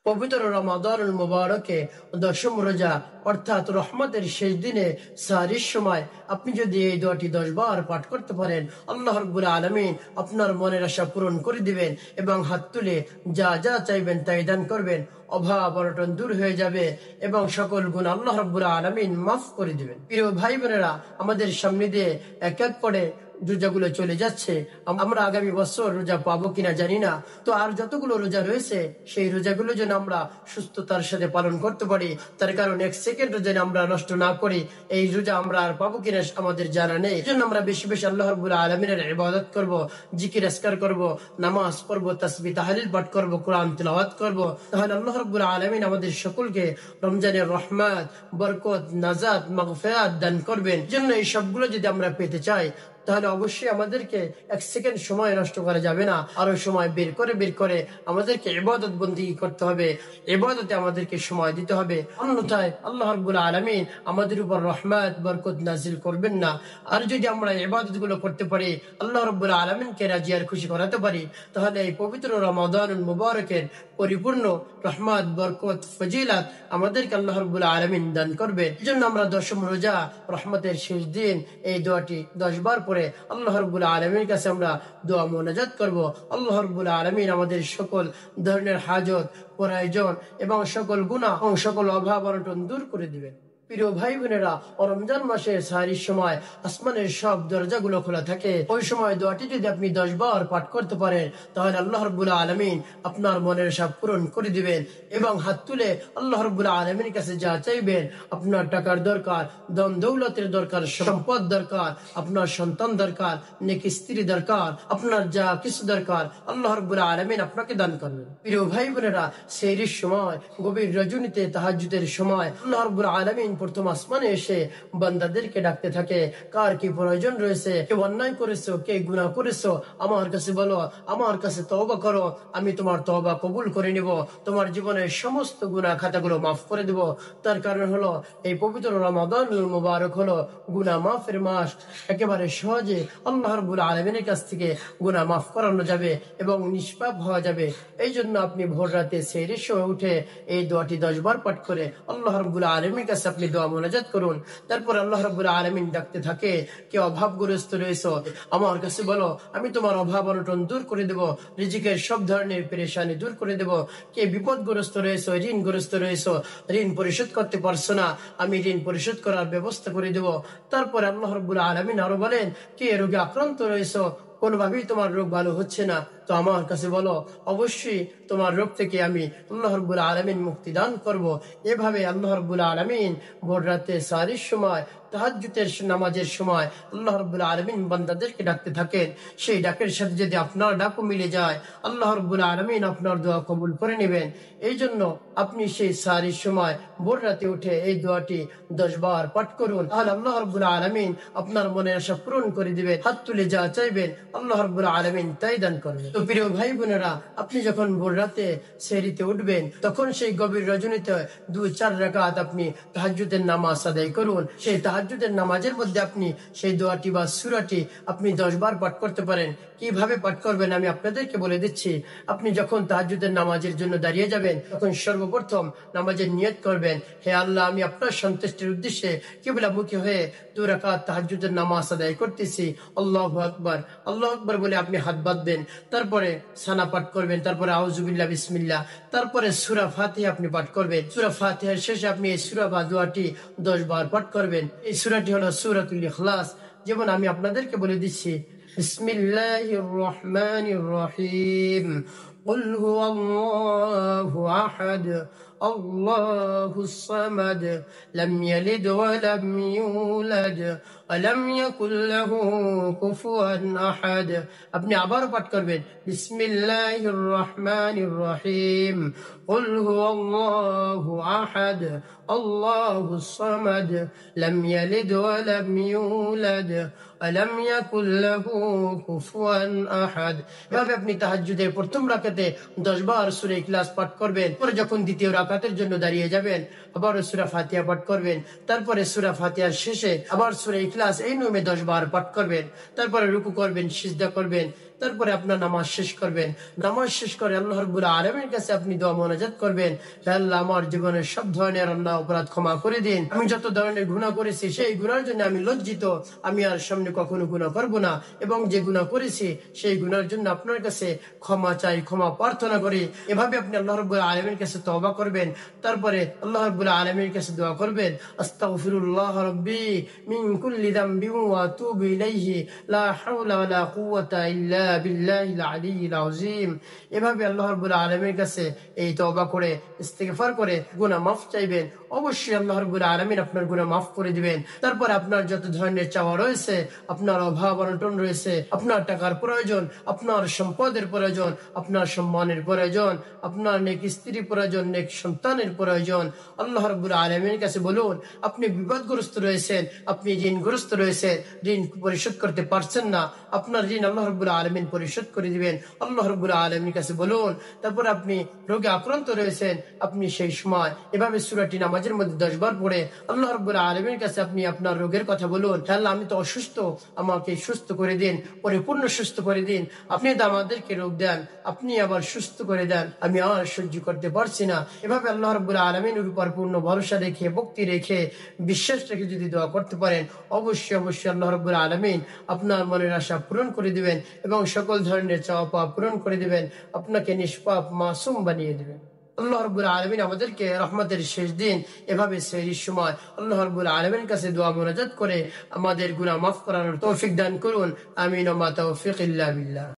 পবিত্র রমাদানুল মুবারকে দশম রোজা অর্থাৎ রহমতের শেষ দিনে সাহরির সময় আপনি যদি এই দোয়াটি 10 বার পাঠ করতে পারেন, আল্লাহ রাব্বুল আলামিন আপনার মনের আশা পূরণ করে দিবেন এবং হাত তুলে যা যা চাইবেন তাই দান করবেন। অভাব অনটন দূর হয়ে যাবে এবং সকল গুণ আল্লাহ রাব্বুল আলামিন মাফ করে দিবেন। প্রিয় ভাই বোনেরা, আমাদের সামনে দিয়ে এক এক করে রোজাগুলো চলে যাচ্ছে। আমরা আগামী বছর রোজা পাবো কিনা জানি না। তো আর যতগুলো রোজা রয়েছে সেই রোজাগুলো যেন আমরা সুস্থতার সাথে পালন করতে পারি, তার কারণ এক সেকেন্ড যেন আমরা নষ্ট না করি। এই রোজা আমরা আর পাবো কিনা আমাদের জানা নেই। এই জন্য আমরা বেশি বেশি আল্লাহ রাব্বুল আলামিনের ইবাদত করব, জিকির আজকার করব, নামাজ পড়ব, তাসবিহ তাহলিল পাঠ করব, কোরআন তিলাওয়াত করব। তাহলে আল্লাহ রাব্বুল আলামিন আমাদের সকলকে রমজানের রহমত, বরকত, নাজাত, মাগফিরাত দান করবেন। জন্য এই সবগুলো যদি আমরা পেতে চাই তাহলে অবশ্যই আমাদেরকে এক সেকেন্ড সময় নষ্ট করা যাবে না। আরো সময় বের করে আমাদেরকে ইবাদত বন্দেগী করতে হবে, ইবাদতে আমাদেরকে সময় দিতে হবে। অন্যথায় আল্লাহ রাব্বুল আলামিন আমাদের উপর রহমত বরকত নাজিল করবেন না। আর যদি আমরা ইবাদত গুলো করতে পারি, আল্লাহ রাব্বুল আলামিনকে রাজি আর খুশি করাতে পারি, তাহলে এই পবিত্র রমাদানুল মুবারকের পরিপূর্ণ রহমত, বরকত, ফজিলত আমাদেরকে আল্লাহ রাব্বুল আলামিন দান করবেন। এজন্য আমরা দশম রোজা রহমতের শেষ দিন এই দোয়াটি 10 বার পরে আল্লাহ রাব্বুল আলামিনের কাছে আমরা দোয়া মোনাজাত করব। আল্লাহ রাব্বুল আলামিন আমাদের সকল ধরনের হাজত, প্রয়োজন এবং সকল গুনাহ এবং সকল অভাব অনটন দূর করে দিবেন। প্রিয় ভাই বোনেরা, রমজান মাসে সাহরির সময় আসমানের সব দরজাগুলো খোলা থাকে। ওই সময় দোয়াটি যদি আপনি 10 বার পাঠ করতে পারেন, তাহলে আল্লাহ রাব্বুল আলামিন আপনার মনের আশা পূরণ করে দিবেন এবং হাত তুলে আল্লাহ রাব্বুল আলামিনের কাছে যা চাইবেন, আপনার টাকার দরকার, ধন দৌলতের দরকার, সম্পদ দরকার, আপনার সন্তান দরকার, নেক স্ত্রী দরকার, আপনার যা কিছু দরকার, আল্লাহ রাব্বুল আলামিন আপনাকে দান করবেন। প্রিয় ভাই বোনেরা, সাহরির সময়, গভীর রজনীতে, তাহাজ্জুদের সময় আল্লাহ রাব্বুল আলামিন প্রথম আসমানে এসে বান্দাদেরকে ডাকতে থাকে। কার কি প্রয়োজন রয়েছে, কে অন্যায় করেছো, কে গুনাহ করেছো, আমার কাছে বলো, আমার কাছে তওবা করো, আমি তোমার তওবা কবুল করে নিব, তোমার জীবনের সমস্ত গুনাহ খাতাগুলো মাফ করে দেব। তার কারণ হলো এই পবিত্র রমাদানুল মুবারক হলো গুনাহ মাফের মাস। একেবারে সহজে আল্লাহ রাব্বুল আলামিনের কাছ থেকে গুনাহ মাফ করানো যাবে এবং নিষ্পাপ হওয়া যাবে। এই জন্য আপনি ভোর রাতে সেহরির সময় উঠে এই দোয়াটি 10 বার পাঠ করে আল্লাহ রাব্বুল আলামিনের কাছে আপনি দোয়া মোনাজাত করুন। তারপর আল্লাহ রাব্বুল আলামিন ডাকতে থাকে, কে অভাবগ্রস্ত রয়েছে আমার কাছে বলো, আমি তোমার অভাব অনটন দূর করে দেব, রিজিকের সব ধরনের পেরেশানি দূর করে দেব। কে বিপদগ্রস্ত রয়েছে, ঋণগ্রস্ত রয়েছে, ঋণ পরিশোধ করতে পারছো না, আমি ঋণ পরিশোধ করার ব্যবস্থা করে দেব। তারপর আল্লাহ রাব্বুল আলামিন আরো বলেন, কে রোগে আক্রান্ত রয়েছে, কোনোভাবেই তোমার রোগ ভালো হচ্ছে না, তো আমার কাছে বলো, অবশ্যই তোমার রোগ থেকে আমি আল্লাহ রাব্বুল আলামিন মুক্তি দান করব। এভাবে আল্লাহ রাব্বুল আলামিন ভোর রাতে সাহরির সময়, তাহাজ্জুদের নামাজের সময় আল্লাহ রাব্বুল আলামিন বান্দাদেরকে ডাকতে থাকেন। সেই ডাকের সাথে যদি আপনার ডাকও মিলে যায়, আল্লাহ রাব্বুল আলামিন আপনার দোয়া কবুল করে নেবেন। এই জন্য আপনি সেই সাহরির সময় ভোর রাতে উঠে এই দোয়াটি 10 বার পাঠ করুন, তাহলে আল্লাহ রাব্বুল আলামিন আপনার মনের আশা পূরণ করে দিবেন। হাত তুলে যা চাইবেন আল্লাহ রাব্বুল আলামিন তাই দান করবেন। তো প্রিয় ভাই বোনেরা, আপনি যখন ভোর রাতে সেহরিতে উঠবেন, তখন সেই গভীর রজনীতে 2-4 রাকাত আপনি তাহাজ্জুদের নামাজ আদায় করুন। সেই তাহাজ্জুদের নামাজের মধ্যে আপনি সেই দোয়াটি বা সূরাটি আপনি 10 বার পাঠ করতে পারেন। কিভাবে পাঠ করবেন আমি আপনাদেরকে বলে দিচ্ছি। আপনি যখন তাহাজ্জুদের নামাজের জন্য দাঁড়িয়ে যাবেন, তখন সর্বপ্রথম নামাজের নিয়ত করবেন, হে আল্লাহ, আমি আপনার সন্তুষ্টির উদ্দেশ্যে কিবলামুখী হয়ে 2 রাকাত তাহাজ্জুদের নামাজ আদায় করতেছি। আল্লাহু আকবার। আল্লাহু আকবার বলে আপনি হাত বাঁধবেন, তারপরে সানা পাঠ করবেন, তারপরে আউযুবিল্লাহ, বিসমিল্লাহ, তারপরে সূরা ফাতিহা আপনি পাঠ করবেন। সূরা ফাতিহার শেষে আপনি এই সূরা বা দোয়াটি 10 বার পাঠ করবেন। এই সূরাটি হলো সূরাতুল ইখলাস। যেমন আমি আপনাদেরকে বলে দিচ্ছি, বিসমিল্লাহির রহমানির রহিম, কুল হুয়াল্লাহু আহাদ, আল্লাহুস সামাদ, লাম ইয়ালিদ ওয়া লাম ইউলাদ ওয়া লাম ইয়াকুল লাহু কুফুয়ান আহাদ। আপনি আবার পাঠ করবেন, বিসমিল্লাহির রহমানির রহিম, কুল হুয়াল্লাহু আহাদ, আল্লাহুস সামাদ, লাম ইয়ালিদ ওয়া লাম ইউলাদ ওয়া লাম ইয়াকুল লাহু কুফুয়ান আহাদ। এভাবে আপনি তাহাজ্জুদের প্রথম রাকাতে 10 বার সূরা ইখলাস পাঠ করবেন। পরে যখন দ্বিতীয় রাকাতের জন্য দাঁড়িয়ে যাবেন, আবার সূরা ফাতিহা পাঠ করবেন। তারপরে সূরা ফাতিহার শেষে আবার সূরা ইখলাস এই নিয়মে 10 বার পাঠ করবেন। তারপরে রুকু করবেন, সিজদা করবেন তারপরে আপনার নামাজ শেষ করবেন। নামাজ শেষ করে আল্লাহ রাব্বুল আলামিনের কাছে আপনি দোয়া মোনাজাত করবেন, হে আল্লাহ, আমার জীবনের সব ধরনের অন্যায় অপরাধ ক্ষমা করে দিন। আমি যত ধরনের গুনাহ করেছি সেই গুনার জন্য আমি লজ্জিত, আমি আর সামনে কখনো গুনাহ করব না। এবং যে গুনাহ করেছি সেই গুনার জন্য আপনার কাছে ক্ষমা চাই, ক্ষমা প্রার্থনা করি। এভাবে আপনি আল্লাহ রাব্বুল আলামিনের কাছে তওবা করবেন। তারপরে আল্লাহ রাব্বুল আলামিনের কাছে দোয়া করবেন, আস্তাগফিরুল্লাহ রাব্বি মিন কুল্লি যামবি ওয়া আতুবু ইলাইহি লা হাওলা ওয়ালা কুওয়াতা ইল্লা বিল্লাহিল আলিয়্যিল আযীম। এভাবে আল্লাহ রাব্বুল আলামিনের কাছে এই তওবা করে ইস্তিগফার করে গুনাহ মাফ চাইবেন। অবশ্যই আল্লাহ রাব্বুল আলামিন আপনার গুনাহ মাফ করে দিবেন। তারপর আপনার যত ধরনের চাওয়া রয়েছে, আপনার অভাব অনটন রয়েছে, আপনার টাকার প্রয়োজন, আপনার সম্পদের প্রয়োজন, আপনার সম্মানের প্রয়োজন, আপনার নেক স্ত্রী প্রয়োজন, নেক সন্তানের প্রয়োজন, আল্লাহ রাব্বুল আলামিনের কাছে বলুন। আপনি বিপদগ্রস্ত রয়েছেন, আপনি ঋণগ্রস্ত রয়েছেন, ঋণ পরিশোধ করতে পারছেন না, আপনার ঋণ আল্লাহ রাব্বুল আলামিন পরিশোধ করে দিবেন, আল্লাহ রাব্বুল আলামিনের কাছে বলুন। তারপর আপনি রোগে আক্রান্ত রয়েছেন, আপনি সেই সময় এভাবে সূরাটি নামাজের মধ্যে 10 বার পড়ে আল্লাহ রাব্বুল আলামিনের কাছে আপনি আপনার রোগের কথা বলুন, হে আল্লাহ, আমি তো অসুস্থ, আমাকে সুস্থ করে দিন, পরিপূর্ণ সুস্থ করে দিন। আপনি তো আমাদেরকে রোগ দেন, আপনি আবার সুস্থ করে দেন, আমি আর সহ্য করতে পারছি না। এভাবে আল্লাহ রাব্বুল আলামিনের উপর পূর্ণ ভরসা রেখে, ভক্তি রেখে, বিশ্বাস রেখে যদি দোয়া করতে পারেন, অবশ্যই অবশ্যই আল্লাহ রাব্বুল আলামিন আপনার মনের আশা পূরণ করে দিবেন এবং সকল ধরনের চাওয়া পাওয়া পূরণ করে দিবেন, আপনাকে নিষ্পাপ মাসুম বানিয়ে দিবেন। আল্লাহ রাব্বুল আলামিন আমাদেরকে রহমতের শেষ দিন এভাবে সেহরির সময় আল্লাহ রাব্বুল আলামিনের কাছে দোয়া মোনাজাত করে আমাদের গুনাহ মাফ করানোর তৌফিক দান করুন। আমিন ওয়া মা তাওফিক ইল্লা বিল্লাহ।